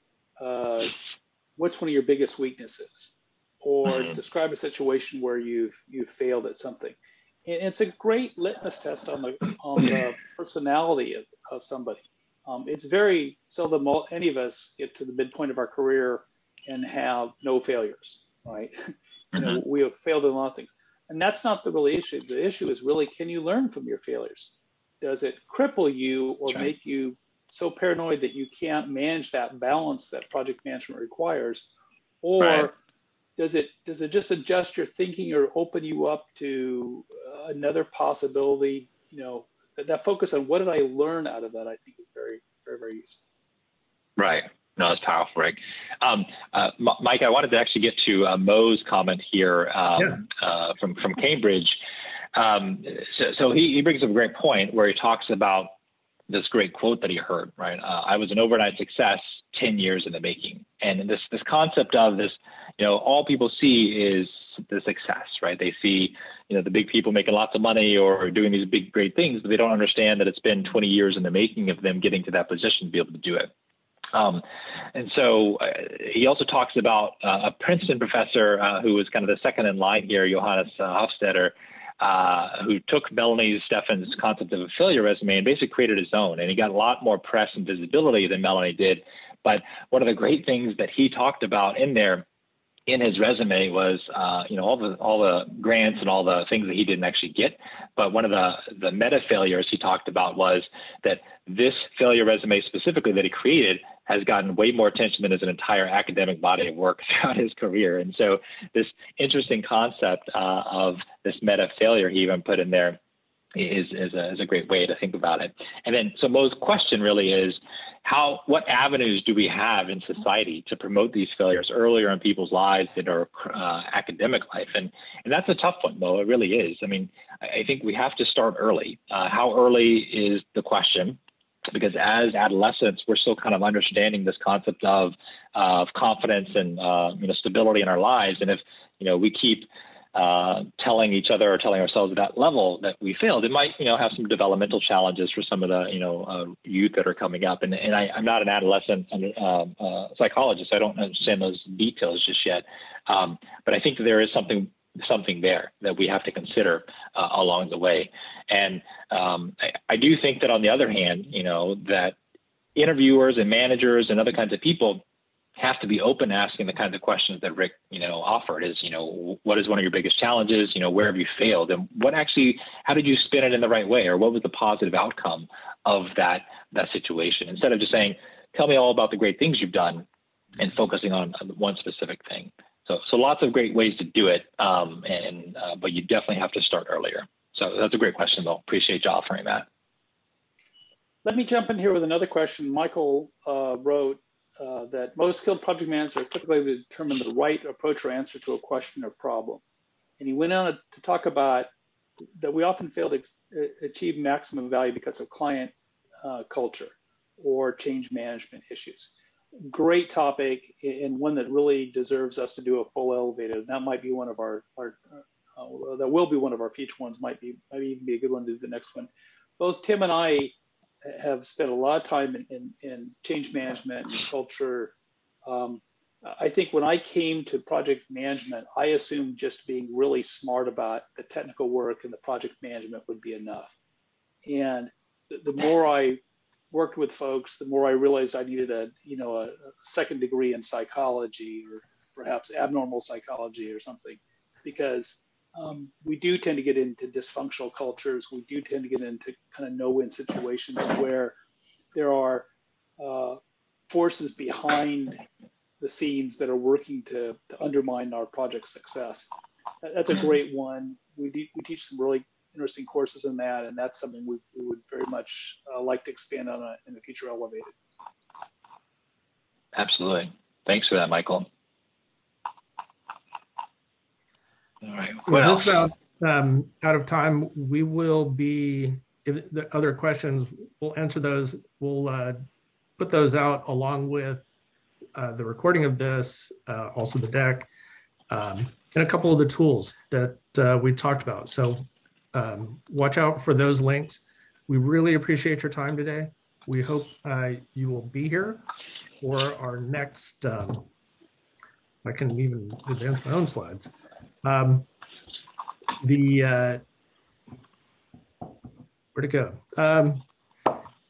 what's one of your biggest weaknesses? Or describe a situation where you've failed at something. And it's a great litmus test on the personality of somebody. It's very seldom any of us get to the midpoint of our career and have no failures, right? You know, we have failed in a lot of things. And that's not the real issue. The issue is really, can you learn from your failures? Does it cripple you or make you so paranoid that you can't manage that balance that project management requires? Or does it just adjust your thinking or open you up to another possibility? You know, that focus on what did I learn out of that, I think is very, very, very useful. Right. No, that's powerful, Rick. Mike, I wanted to actually get to Mo's comment here from Cambridge. So he brings up a great point where he talks about this great quote that he heard, right? I was an overnight success 10 years in the making. And this concept of this, all people see is the success, right? They see, the big people making lots of money or doing these big, great things, but they don't understand that it's been 20 years in the making of them getting to that position to be able to do it. And so he also talks about a Princeton professor who was kind of the second in line here, Johannes Hofstadter, who took Melanie Stephan's concept of a failure resume and basically created his own. And he got a lot more press and visibility than Melanie did. But one of the great things that he talked about in there in his resume was, all the grants and all the things that he didn't actually get. But one of the meta failures he talked about was that this failure resume specifically that he created has gotten way more attention than his entire academic body of work throughout his career. And so this interesting concept of this meta failure he even put in there is a great way to think about it. And then, so Mo's question really is, what avenues do we have in society to promote these failures earlier in people's lives in our academic life? And that's a tough one, Mo. It really is. I mean, I think we have to start early. How early is the question? Because as adolescents, we're still kind of understanding this concept of confidence and stability in our lives. And if we keep telling each other or telling ourselves at that level that we failed, it might have some developmental challenges for some of the youth that are coming up. And I'm not an adolescent psychologist. I don't understand those details just yet. But I think that there is something there that we have to consider along the way. And I do think that on the other hand, that interviewers and managers and other kinds of people have to be open to asking the kinds of questions that Rick, offered is, what is one of your biggest challenges? Where have you failed? And how did you spin it in the right way? Or what was the positive outcome of that situation? Instead of just saying, tell me all about the great things you've done and focusing on one specific thing. So lots of great ways to do it. But you definitely have to start earlier. So that's a great question, though. Appreciate you offering that. Let me jump in here with another question. Michael wrote that most skilled project managers are typically able to determine the right approach or answer to a question or problem. And he went on to talk about that we often fail to achieve maximum value because of client culture or change management issues. Great topic, and one that really deserves us to do a full elevated. That might be one of our that will be one of our future ones. Might even be a good one to do the next one. Both Tim and I have spent a lot of time in change management and culture. I think when I came to project management, I assumed just being really smart about the technical work and the project management would be enough. And the more I worked with folks, the more I realized I needed a second degree in psychology or perhaps abnormal psychology or something, because we do tend to get into dysfunctional cultures. We do tend to get into kind of no-win situations where there are forces behind the scenes that are working to undermine our project success. That's a great one. We teach some really interesting courses in that, and that's something we would very much like to expand on in the future Elevated. Absolutely. Thanks for that, Michael. All right. We're just about out of time. We will be, if the other questions, we'll answer those. We'll put those out along with the recording of this, also the deck, and a couple of the tools that we talked about. So watch out for those links. We really appreciate your time today. We hope you will be here for our next, I can even advance my own slides. Where'd it go?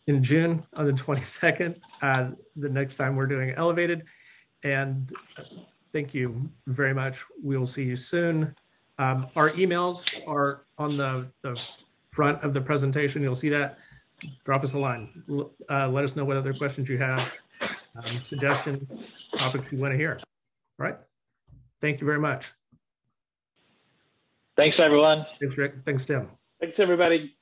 In June on the 22nd, the next time we're doing Elevated. And thank you very much. We will see you soon. Our emails are on the front of the presentation. You'll see that. Drop us a line. Let us know what other questions you have, suggestions, topics you want to hear. All right. Thank you very much. Thanks, everyone. Thanks, Rick. Thanks, Tim. Thanks, everybody.